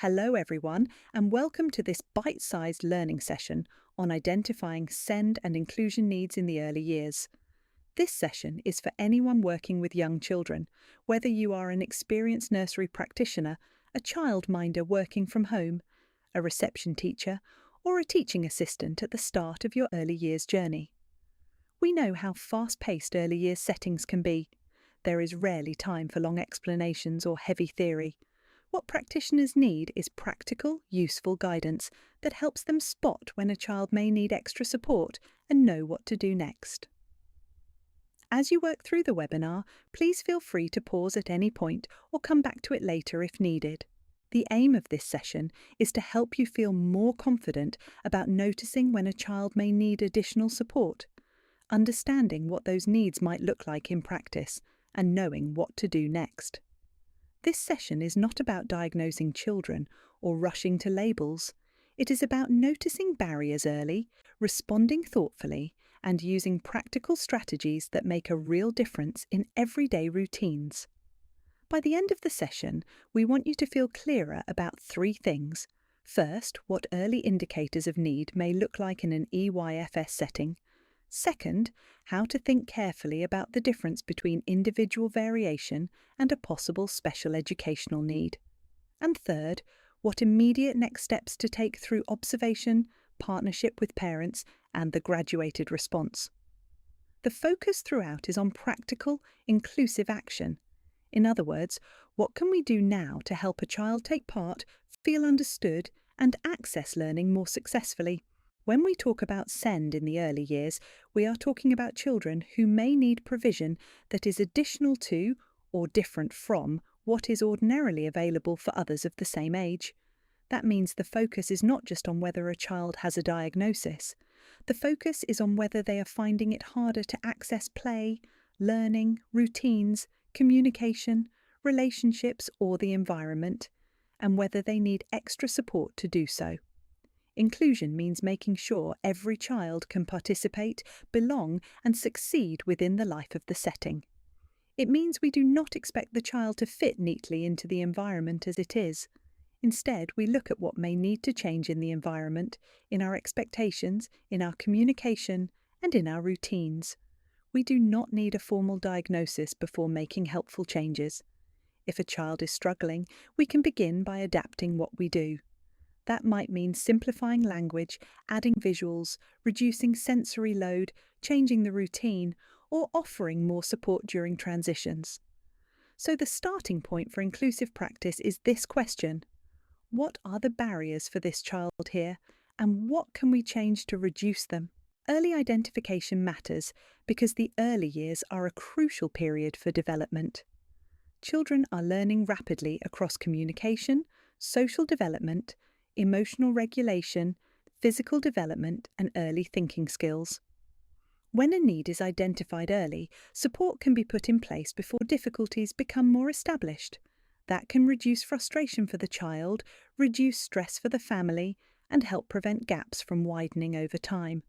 Hello, everyone, and welcome to this bite sized learning session on identifying SEND and inclusion needs in the early years. This session is for anyone working with young children, whether you are an experienced nursery practitioner, a childminder working from home, a reception teacher, or a teaching assistant at the start of your early years journey. We know how fast paced early years settings can be. There is rarely time for long explanations or heavy theory. What practitioners need is practical, useful guidance that helps them spot when a child may need extra support and know what to do next. As you work through the webinar, please feel free to pause at any point or come back to it later if needed. The aim of this session is to help you feel more confident about noticing when a child may need additional support, understanding what those needs might look like in practice, and knowing what to do next. This session is not about diagnosing children or rushing to labels. It is about noticing barriers early, responding thoughtfully, and using practical strategies that make a real difference in everyday routines. By the end of the session, we want you to feel clearer about three things. First, what early indicators of need may look like in an EYFS setting. Second, how to think carefully about the difference between individual variation and a possible special educational need. And third, what immediate next steps to take through observation, partnership with parents, and the graduated response. The focus throughout is on practical, inclusive action. In other words, what can we do now to help a child take part, feel understood, and access learning more successfully? When we talk about SEND in the early years, we are talking about children who may need provision that is additional to or different from what is ordinarily available for others of the same age. That means the focus is not just on whether a child has a diagnosis. The focus is on whether they are finding it harder to access play, learning, routines, communication, relationships, or the environment, and whether they need extra support to do so. Inclusion means making sure every child can participate, belong, and succeed within the life of the setting. It means we do not expect the child to fit neatly into the environment as it is. Instead, we look at what may need to change in the environment, in our expectations, in our communication, and in our routines. We do not need a formal diagnosis before making helpful changes. If a child is struggling, we can begin by adapting what we do. That might mean simplifying language, adding visuals, reducing sensory load, changing the routine, or offering more support during transitions. So the starting point for inclusive practice is this question: what are the barriers for this child here, and what can we change to reduce them? Early identification matters because the early years are a crucial period for development. Children are learning rapidly across communication, social development, emotional regulation, physical development, and early thinking skills. When a need is identified early, support can be put in place before difficulties become more established. That can reduce frustration for the child, reduce stress for the family, and help prevent gaps from widening over time.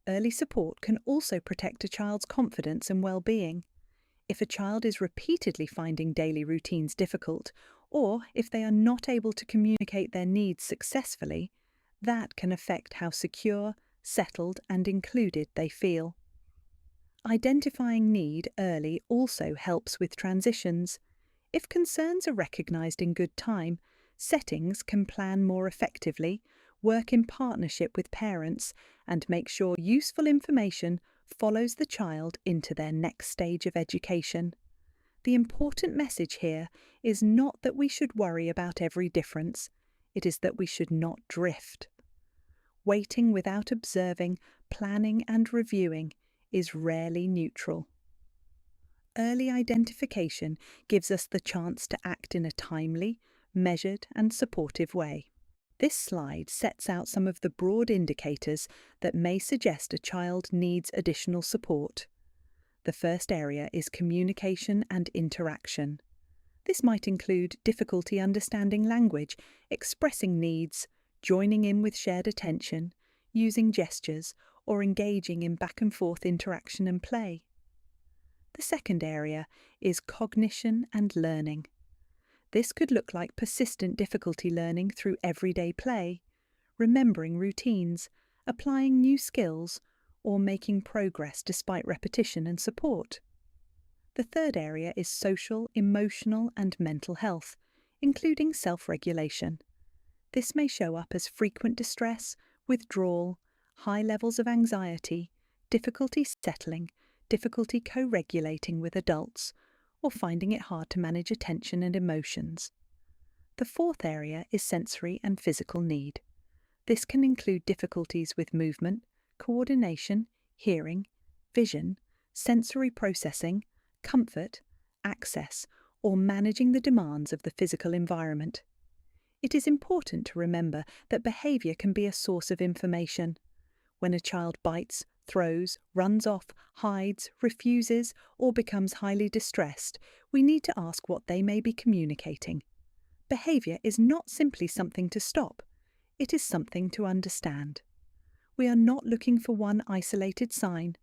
Early support can also protect a child's confidence and well-being. If a child is repeatedly finding daily routines difficult, or if they are not able to communicate their needs successfully, that can affect how secure, settled, and included they feel. Identifying need early also helps with transitions. If concerns are recognised in good time, settings can plan more effectively, work in partnership with parents, and make sure useful information follows the child into their next stage of education. The important message here is not that we should worry about every difference, it is that we should not drift. Waiting without observing, planning and reviewing is rarely neutral. Early identification gives us the chance to act in a timely, measured and supportive way. This slide sets out some of the broad indicators that may suggest a child needs additional support. The first area is communication and interaction. This might include difficulty understanding language, expressing needs, joining in with shared attention, using gestures, or engaging in back and forth interaction and play. The second area is cognition and learning. This could look like persistent difficulty learning through everyday play, remembering routines, applying new skills, or making progress despite repetition and support. The third area is social, emotional, and mental health, including self-regulation. This may show up as frequent distress, withdrawal, high levels of anxiety, difficulty settling, difficulty co-regulating with adults, or finding it hard to manage attention and emotions. The fourth area is sensory and physical need. This can include difficulties with movement, coordination, hearing, vision, sensory processing, comfort, access, or managing the demands of the physical environment. It is important to remember that behaviour can be a source of information. When a child bites, throws, runs off, hides, refuses, or becomes highly distressed, we need to ask what they may be communicating. Behaviour is not simply something to stop, it is something to understand. We are not looking for one isolated sign.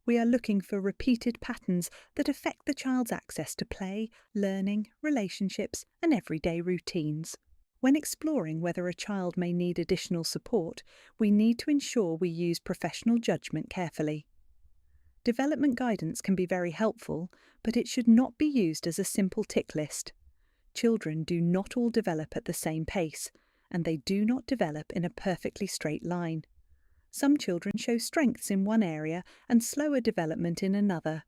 We are looking for repeated patterns that affect the child's access to play, learning, relationships, and everyday routines. When exploring whether a child may need additional support, we need to ensure we use professional judgment carefully. Development guidance can be very helpful, but it should not be used as a simple tick list. Children do not all develop at the same pace, and they do not develop in a perfectly straight line. Some children show strengths in one area and slower development in another.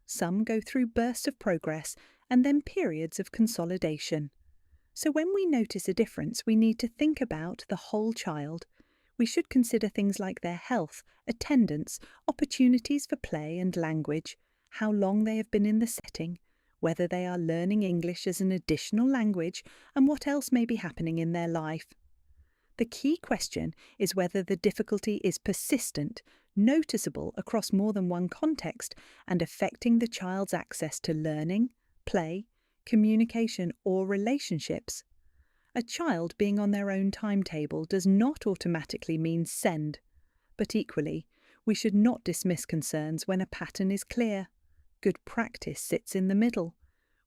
Some go through bursts of progress and then periods of consolidation. So when we notice a difference, we need to think about the whole child. We should consider things like their health, attendance, opportunities for play and language, how long they have been in the setting, whether they are learning English as an additional language, and what else may be happening in their life. The key question is whether the difficulty is persistent, noticeable across more than one context, and affecting the child's access to learning, play, communication, or relationships. A child being on their own timetable does not automatically mean send, but equally, we should not dismiss concerns when a pattern is clear. Good practice sits in the middle.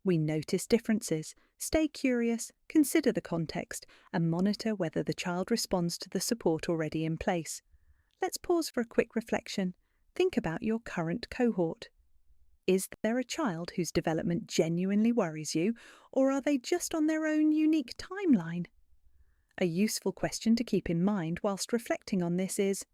We notice differences, stay curious, consider the context, and monitor whether the child responds to the support already in place. Let's pause for a quick reflection. Think about your current cohort. Is there a child whose development genuinely worries you, or are they just on their own unique timeline? A useful question to keep in mind whilst reflecting on this is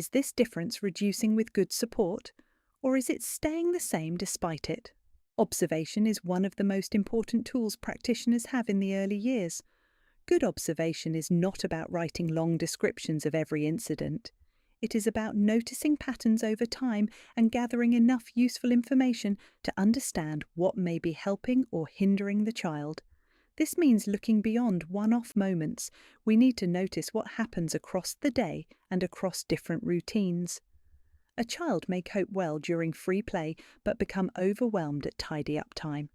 this difference reducing with good support, or is it staying the same despite it? Observation is one of the most important tools practitioners have in the early years. Good observation is not about writing long descriptions of every incident. It is about noticing patterns over time and gathering enough useful information to understand what may be helping or hindering the child. This means looking beyond one-off moments. We need to notice what happens across the day and across different routines. A child may cope well during free play but become overwhelmed at tidy-up time.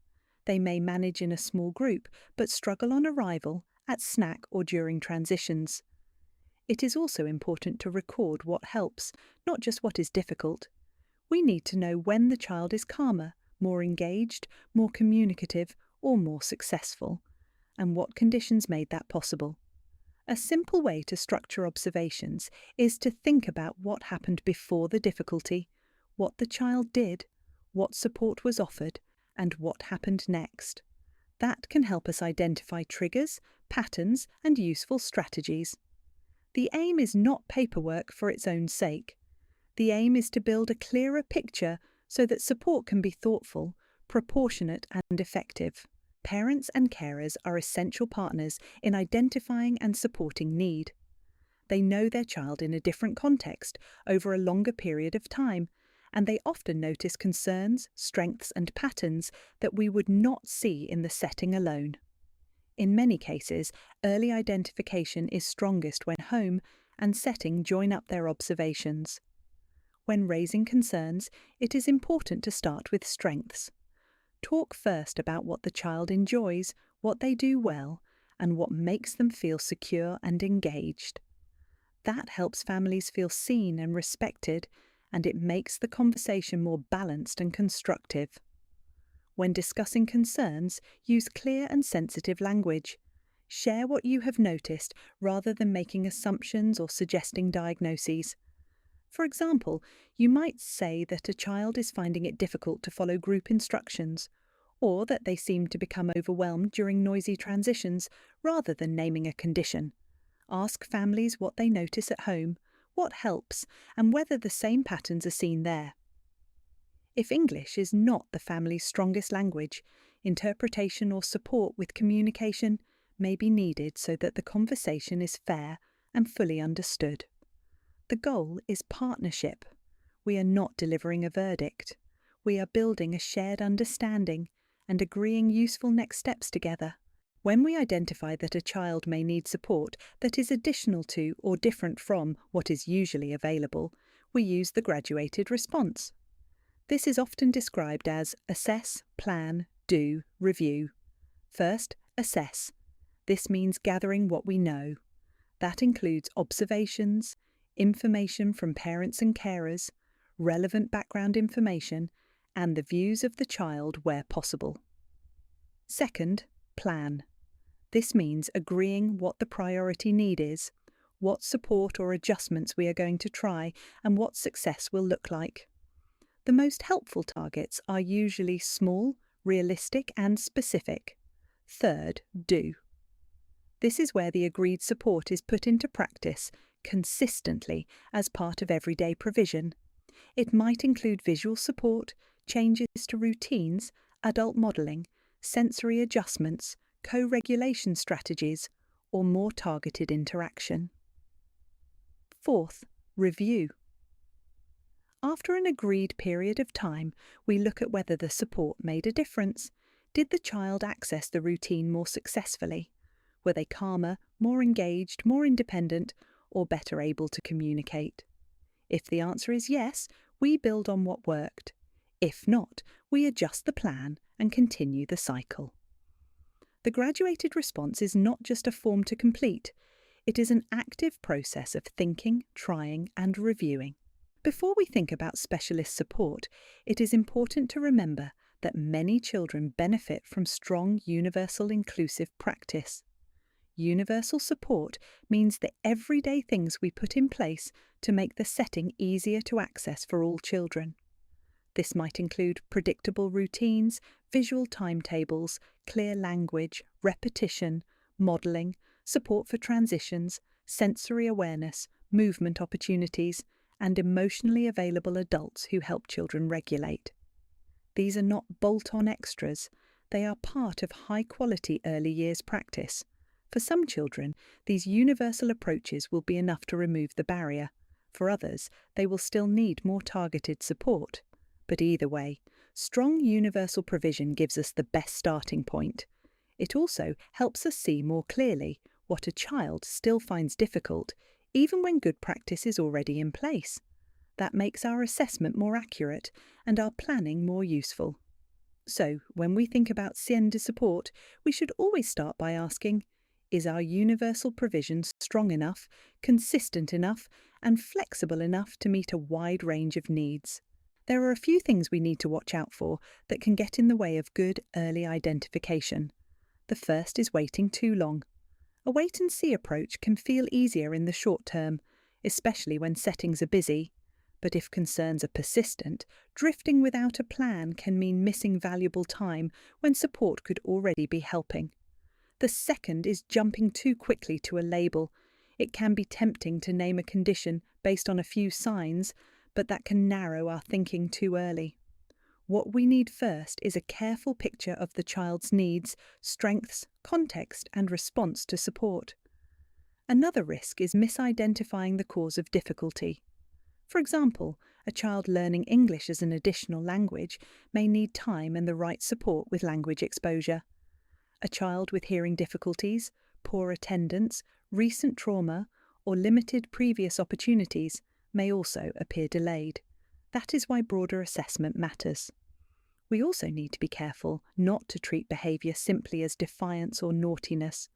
They may manage in a small group but struggle on arrival, at snack or during transitions. It is also important to record what helps, not just what is difficult. We need to know when the child is calmer, more engaged, more communicative, or more successful, and what conditions made that possible. A simple way to structure observations is to think about what happened before the difficulty, what the child did, what support was offered, and what happened next. That can help us identify triggers, patterns, and useful strategies. The aim is not paperwork for its own sake. The aim is to build a clearer picture so that support can be thoughtful, proportionate, and effective. Parents and carers are essential partners in identifying and supporting need. They know their child in a different context over a longer period of time, and they often notice concerns, strengths, and patterns that we would not see in the setting alone. In many cases, early identification is strongest when home and setting join up their observations. When raising concerns, it is important to start with strengths. Talk first about what the child enjoys, what they do well, and what makes them feel secure and engaged. That helps families feel seen and respected, and it makes the conversation more balanced and constructive. When discussing concerns, use clear and sensitive language. Share what you have noticed rather than making assumptions or suggesting diagnoses. For example, you might say that a child is finding it difficult to follow group instructions, or that they seem to become overwhelmed during noisy transitions, rather than naming a condition. Ask families what they notice at home, what helps, and whether the same patterns are seen there. If English is not the family's strongest language, interpretation or support with communication may be needed so that the conversation is fair and fully understood. The goal is partnership. We are not delivering a verdict. We are building a shared understanding and agreeing useful next steps together. When we identify that a child may need support that is additional to or different from what is usually available, we use the graduated response. This is often described as assess, plan, do, review. First, assess. This means gathering what we know. That includes observations, information from parents and carers, relevant background information, and the views of the child where possible. Second, plan. This means agreeing what the priority need is, what support or adjustments we are going to try, and what success will look like. The most helpful targets are usually small, realistic, and specific. Third, do. This is where the agreed support is put into practice consistently as part of everyday provision. It might include visual support, changes to routines, adult modelling, sensory adjustments, co-regulation strategies, or more targeted interaction. Fourth, review. After an agreed period of time, we look at whether the support made a difference. Did the child access the routine more successfully? Were they calmer, more engaged, more independent, or better able to communicate? If the answer is yes, we build on what worked. If not, we adjust the plan and continue the cycle. The graduated response is not just a form to complete. It is an active process of thinking, trying, and reviewing. Before we think about specialist support, it is important to remember that many children benefit from strong universal inclusive practice. Universal support means the everyday things we put in place to make the setting easier to access for all children. This might include predictable routines, visual timetables, clear language, repetition, modelling, support for transitions, sensory awareness, movement opportunities, and emotionally available adults who help children regulate. These are not bolt-on extras, they are part of high-quality early years practice. For some children, these universal approaches will be enough to remove the barrier. For others, they will still need more targeted support. But either way, strong universal provision gives us the best starting point. It also helps us see more clearly what a child still finds difficult, even when good practice is already in place. That makes our assessment more accurate and our planning more useful. So, when we think about SEND support, we should always start by asking, is our universal provision strong enough, consistent enough, and flexible enough to meet a wide range of needs? There are a few things we need to watch out for that can get in the way of good early identification. The first is waiting too long. A wait-and-see approach can feel easier in the short term, especially when settings are busy. But if concerns are persistent, drifting without a plan can mean missing valuable time when support could already be helping. The second is jumping too quickly to a label. It can be tempting to name a condition based on a few signs, but that can narrow our thinking too early. What we need first is a careful picture of the child's needs, strengths, context, and response to support. Another risk is misidentifying the cause of difficulty. For example, a child learning English as an additional language may need time and the right support with language exposure. A child with hearing difficulties, poor attendance, recent trauma, or limited previous opportunities may also appear delayed. That is why broader assessment matters. We also need to be careful not to treat behaviour simply as defiance or naughtiness.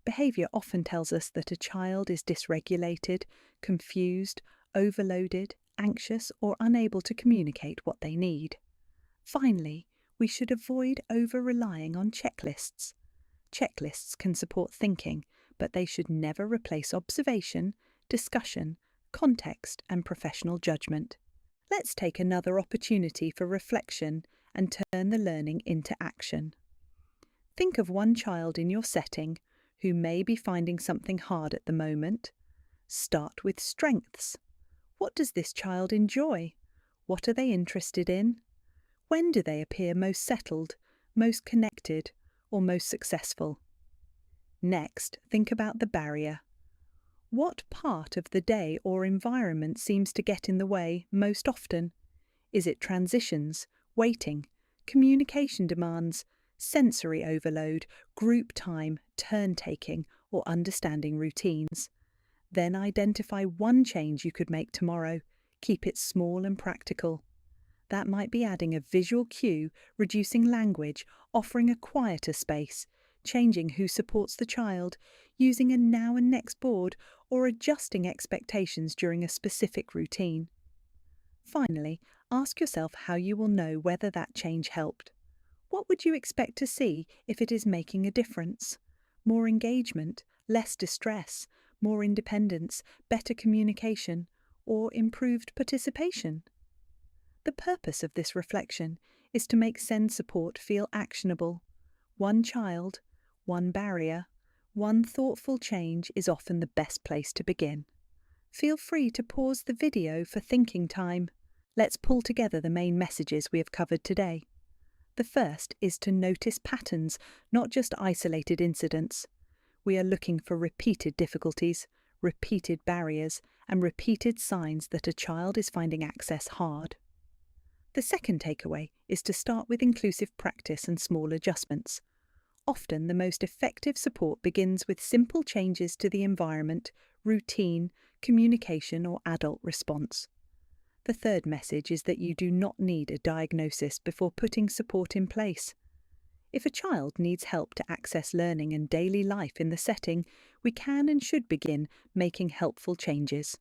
Behaviour often tells us that a child is dysregulated, confused, overloaded, anxious, or unable to communicate what they need. Finally, We should avoid over-relying on checklists. Checklists can support thinking, but they should never replace observation, discussion, context, and professional judgment. Let's take another opportunity for reflection and turn the learning into action. Think of one child in your setting who may be finding something hard at the moment. Start with strengths. What does this child enjoy? What are they interested in? When do they appear most settled, most connected, or most successful? Next, think about the barrier. What part of the day or environment seems to get in the way most often? Is it transitions, waiting, communication demands, sensory overload, group time, turn-taking, or understanding routines? Then identify one change you could make tomorrow. Keep it small and practical. That might be adding a visual cue, reducing language, offering a quieter space, changing who supports the child, using a now and next board, or adjusting expectations during a specific routine. Finally, ask yourself how you will know whether that change helped. What would you expect to see if it is making a difference? More engagement, less distress, more independence, better communication, or improved participation? The purpose of this reflection is to make SEND support feel actionable. One child, one barrier, one thoughtful change is often the best place to begin. Feel free to pause the video for thinking time. Let's pull together the main messages we have covered today. The first is to notice patterns, not just isolated incidents. We are looking for repeated difficulties, repeated barriers, and repeated signs that a child is finding access hard. The second takeaway is to start with inclusive practice and small adjustments. Often the most effective support begins with simple changes to the environment, routine, communication, or adult response. The third message is that you do not need a diagnosis before putting support in place. If a child needs help to access learning and daily life in the setting, we can and should begin making helpful changes.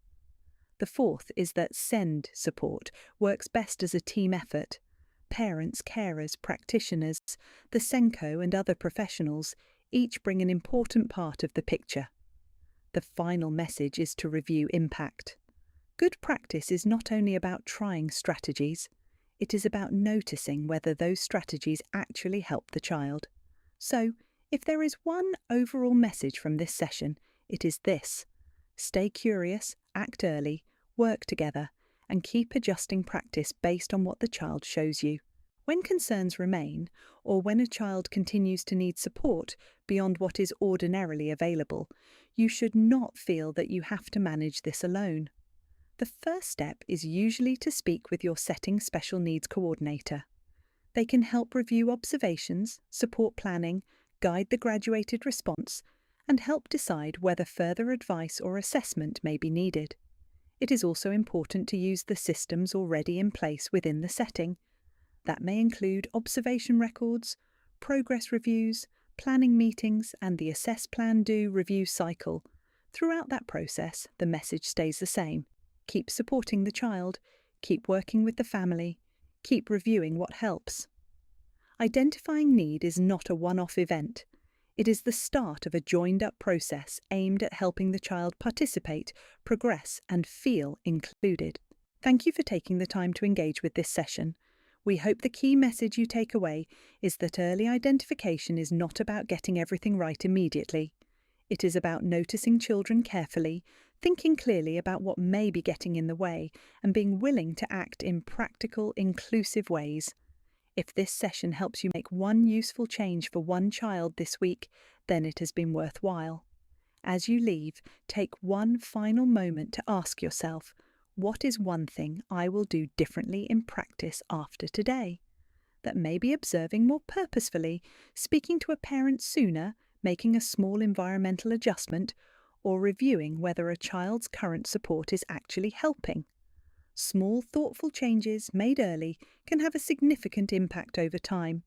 The fourth is that SEND support works best as a team effort. Parents, carers, practitioners, the SENCO and other professionals each bring an important part of the picture. The final message is to review impact. Good practice is not only about trying strategies, it is about noticing whether those strategies actually help the child. So, if there is one overall message from this session, it is this: stay curious, act early, work together, and keep adjusting practice based on what the child shows you. When concerns remain, or when a child continues to need support beyond what is ordinarily available, you should not feel that you have to manage this alone. The first step is usually to speak with your setting special needs coordinator. They can help review observations, support planning, guide the graduated response, and help decide whether further advice or assessment may be needed. It is also important to use the systems already in place within the setting. That may include observation records, progress reviews, planning meetings, and the assess, plan, do review cycle. Throughout that process, the message stays the same. Keep supporting the child, keep working with the family, keep reviewing what helps. Identifying need is not a one-off event. It is the start of a joined-up process aimed at helping the child participate, progress, and feel included. Thank you for taking the time to engage with this session. We hope the key message you take away is that early identification is not about getting everything right immediately. It is about noticing children carefully, thinking clearly about what may be getting in the way, and being willing to act in practical, inclusive ways. If this session helps you make one useful change for one child this week, then it has been worthwhile. As you leave, take one final moment to ask yourself, what is one thing I will do differently in practice after today? That may be observing more purposefully, speaking to a parent sooner, making a small environmental adjustment, or reviewing whether a child's current support is actually helping. Small, thoughtful changes made early can have a significant impact over time.